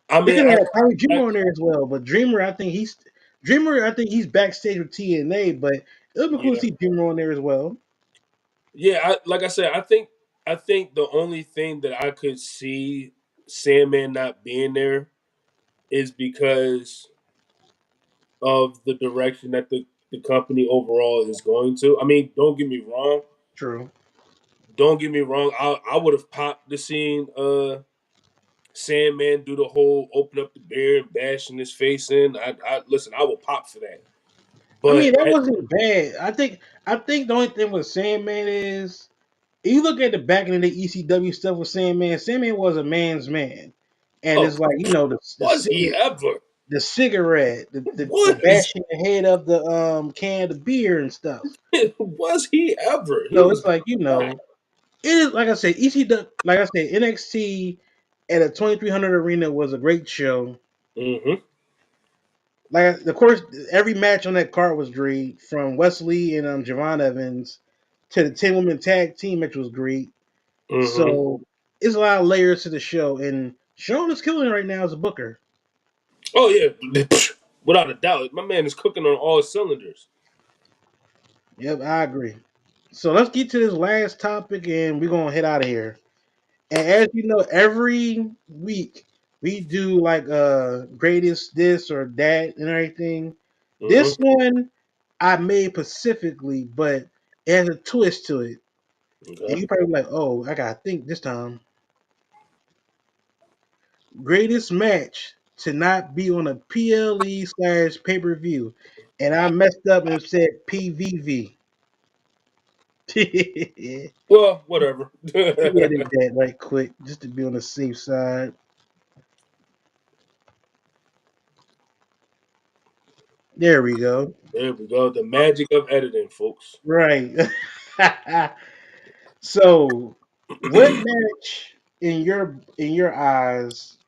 I They mean, could have probably I Dreamer on there as well, but Dreamer. I think he's backstage with TNA, but it would be cool to yeah, see Dreamer on there as well. yeah. Like I said, I think the only thing that I could see Sandman not being there is because of the direction that the company overall is going to. I mean, don't get me wrong. True. Don't get me wrong. I would have popped the scene. Sandman do the whole open up the beer and bashing his face in. I listen. I will pop for that. I mean, But that wasn't bad. I think the only thing with Sandman is if you look at the back end of the ECW stuff with Sandman, Sandman was a man's man, and oh, it's like was he ever? the cigarette, the Was bashing the head of the can of beer and stuff. was he ever? He So was it's like back. it is like I said, ECW, like I said, NXT at a 2300 arena was a great show. Mm-hmm. Like of course, every match on that card was great, from Wesley and Javon Evans to the 10 woman tag team match was great. Mm-hmm. So it's a lot of layers to the show, and Sean is killing it right now as a booker. Oh yeah, without a doubt, my man is cooking on all cylinders. Yep, I agree. So let's get to this last topic, and we're gonna head out of here. And as you know, every week we do like greatest this or that and everything. This Mm-hmm. one I made specifically, but it has a twist to it. And Okay. you probably like, oh, I gotta think this time. Greatest match to not be on a PLE / pay-per-view. And I messed up and said PVV. We Well, whatever. edit that right quick just to be on the safe side. There we go. There we go. The magic of editing, folks. Right. So, what match in your eyes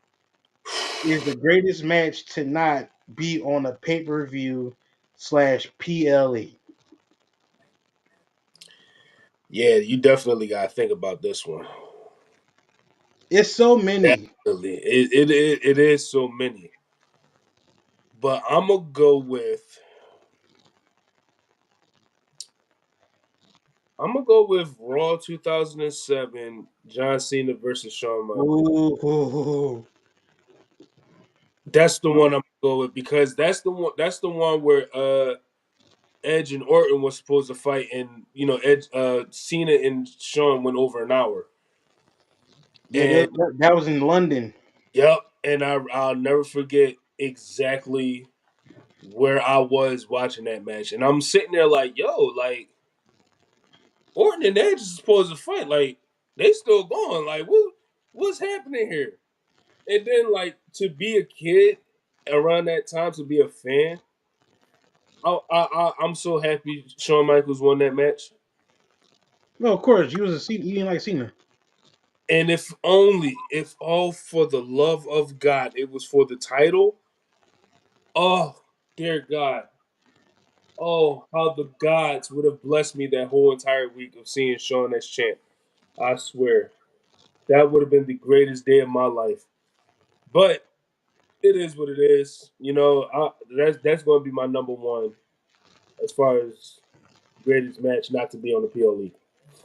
is the greatest match to not be on a pay-per-view / PLE? Yeah, you definitely got to think about this one. It's so many. Definitely, it is so many. But I'm gonna go with Raw 2007, John Cena versus Shawn Michaels. Ooh, That's the one I'm gonna go with because that's the one. That's the one where Edge and Orton was supposed to fight, and Edge, Cena and Shawn went over an hour. Yeah, And that was in London. yep, and I'll never forget exactly where I was watching that match, and I'm sitting there like, yo, like Orton and Edge is supposed to fight, like they still going, like what's happening here? And then like to be a kid around that time to be a fan, I'm so happy Shawn Michaels won that match. No, of course, you was a Cena. You didn't like Cena. And if only, if all for the love of God, it was for the title. Oh, dear God. Oh, how the gods would have blessed me that whole entire week of seeing Shawn as champ. I swear. That would have been the greatest day of my life. But it is what it is. That's going to be my number one as far as greatest match not to be on the PL League.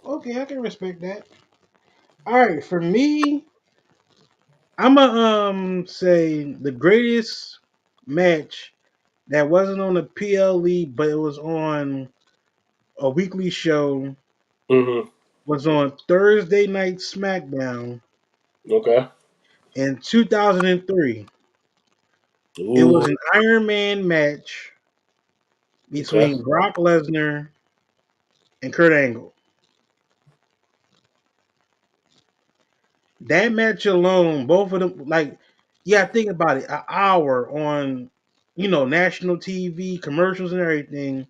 Okay, I can respect that. All right, for me, I'm gonna say the greatest match that wasn't on the PLE, but it was on a weekly show. Mm-hmm. Was on Thursday Night SmackDown Okay. in 2003. It was Ooh. an Iron Man match Okay. between Brock Lesnar and Kurt Angle. That match alone, both of them, like, yeah, think about it, an hour on, national TV, commercials and everything.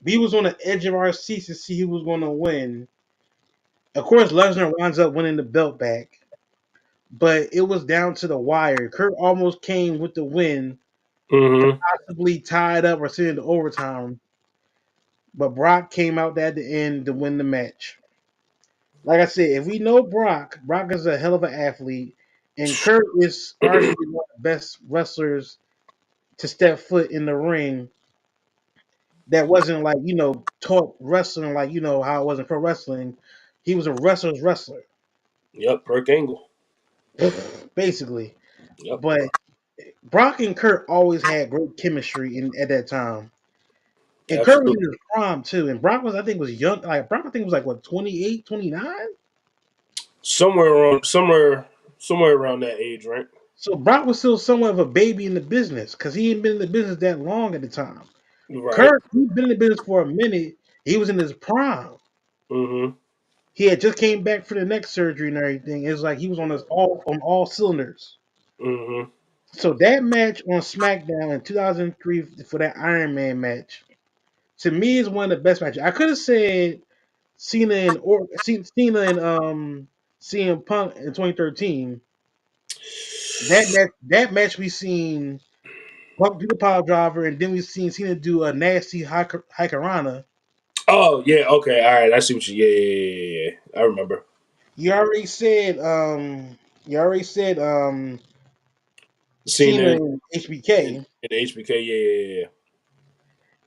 We was on the edge of our seats to see who was going to win. Of course, Lesnar winds up winning the belt back, but it was down to the wire. Kurt almost came with the win to Mm-hmm. possibly tie it up or send it to overtime, but Brock came out at the end to win the match. Like I said, if we know Brock is a hell of an athlete, and Kurt is arguably one of the best wrestlers to step foot in the ring. That wasn't like taught wrestling like how it was in pro wrestling. He was a wrestler's wrestler, Yep. Perk Angle. basically. Yep. But Brock and Kurt always had great chemistry at that time. And Kurt was Absolutely. in his prime too. And Brock was, I think, was young. Like Brock, I think was like what 28, 29. Somewhere around that age, right? So Brock was still somewhat of a baby in the business because he hadn't been in the business that long at the time. Right. Kurt, he'd been in the business for a minute. He was in his prime. Mm-hmm. He had just came back for the neck surgery and everything. It's like he was on all cylinders. Mm-hmm. So that match on SmackDown in 2003 for that Iron Man match, to me, is one of the best matches. I could have said Cena and CM Punk in 2013. That match we seen Punk do the power driver, and then we seen Cena do a nasty Hikaranna. Oh yeah. Okay. All right. I see what you. Yeah. I remember. You already said Cena Cena and, and and HBK. HBK. Yeah.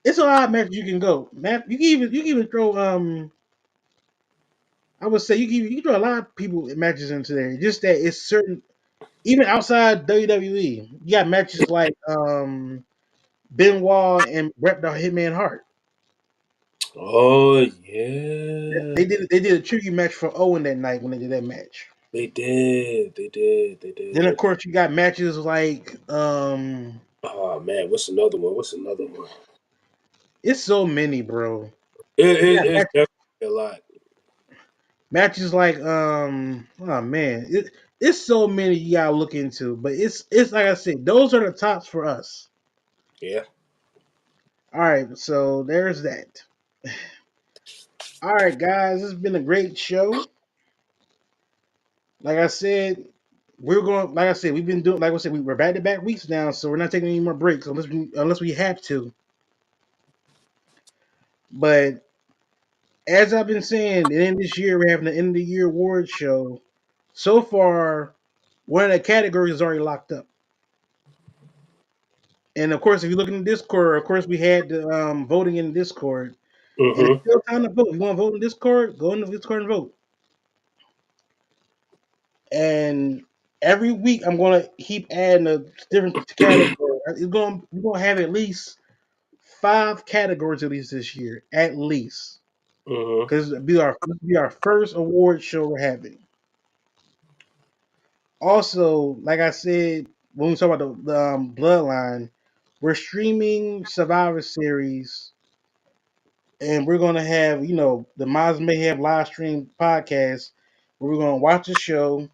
It's a lot of matches you can go. Man, you can even throw I would say you can throw a lot of people matches into there. Just that it's certain even outside WWE. You got matches like Benoit and Bret the Hitman Hart. Oh yeah. They did a tribute match for Owen that night when they did that match. They did. They did. They Then of did. course you got matches like Oh man, what's another one? What's another one? it's so many, bro. You got It's definitely a lot. matches like oh man, it's so many you gotta look into. But it's like I said, those are the tops for us. Yeah. All right, so there's that. All right, guys, this has been a great show. Like I said, we're going. Like I said, we've been doing. Like I said, we're back to back weeks now, so we're not taking any more breaks unless we have to. But as I've been saying, the end of this year we're having the end of the year awards show. So far, one of the categories is already locked up. And of course, if you look in the Discord, of course we had the voting in Discord, and it's Mm-hmm. still time to vote. If you want to vote in Discord, go in the Discord and vote. And Every week I'm gonna keep adding a different category. We're gonna have at least 5 categories at least this year, at least, Mm-hmm. because it'll be our first award show we're having. Also, like I said, when we talk about the Bloodline, we're streaming Survivor Series, and we're gonna have the Miles Mayhem live stream podcast where we're gonna watch the show.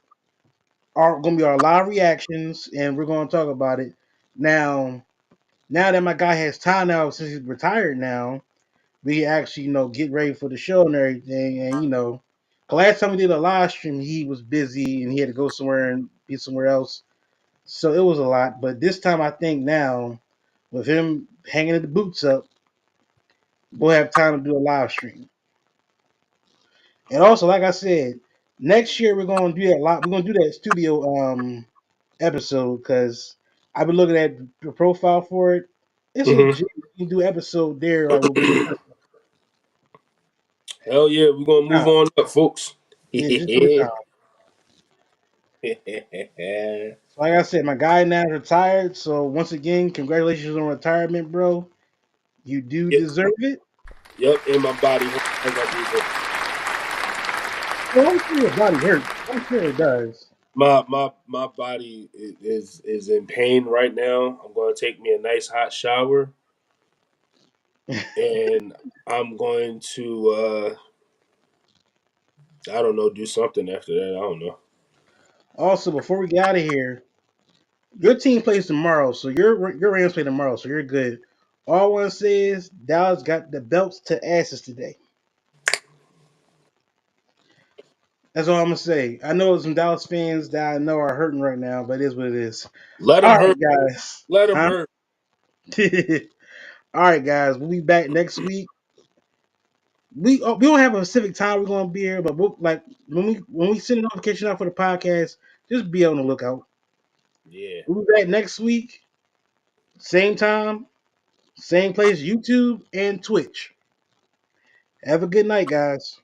Are gonna be our live reactions, and we're gonna talk about it. Now that my guy has time now since he's retired now, we actually get ready for the show and everything. And the last time we did a live stream, he was busy and he had to go somewhere and be somewhere else. So it was a lot. But this time, I think now with him hanging the boots up, we'll have time to do a live stream. And also, like I said, next year we're gonna do that lot. We're gonna do that studio episode because I've been looking at the profile for it. It's Mm-hmm. legit. You can do episode there like with me. Hell yeah, we're gonna move Time. on up, folks. Yeah, just do it time. So like I said, my guy now is retired. So once again, congratulations on retirement, bro. You do Yep, deserve it. yep, and my body hurt as I do this. Well, I'm sure your body hurts. I'm sure it does. My body is in pain right now. I'm going to take me a nice hot shower, and I'm going to I don't know, do something after that. I don't know. Also, before we get out of here, your team plays tomorrow, so your Rams play tomorrow, so you're good. All I want to say is Dallas got the belts to asses today. That's all I'm gonna say. I know some Dallas fans that I know are hurting right now, but it is what it is. Let All them hurt. right, guys. Let them Huh? hurt. All right, guys. We'll be back next week. We don't have a specific time we're gonna be here, but we'll, like when we send a notification out for the podcast, just be on the lookout. Yeah. We'll be back next week, same time, same place, YouTube and Twitch. Have a good night, guys.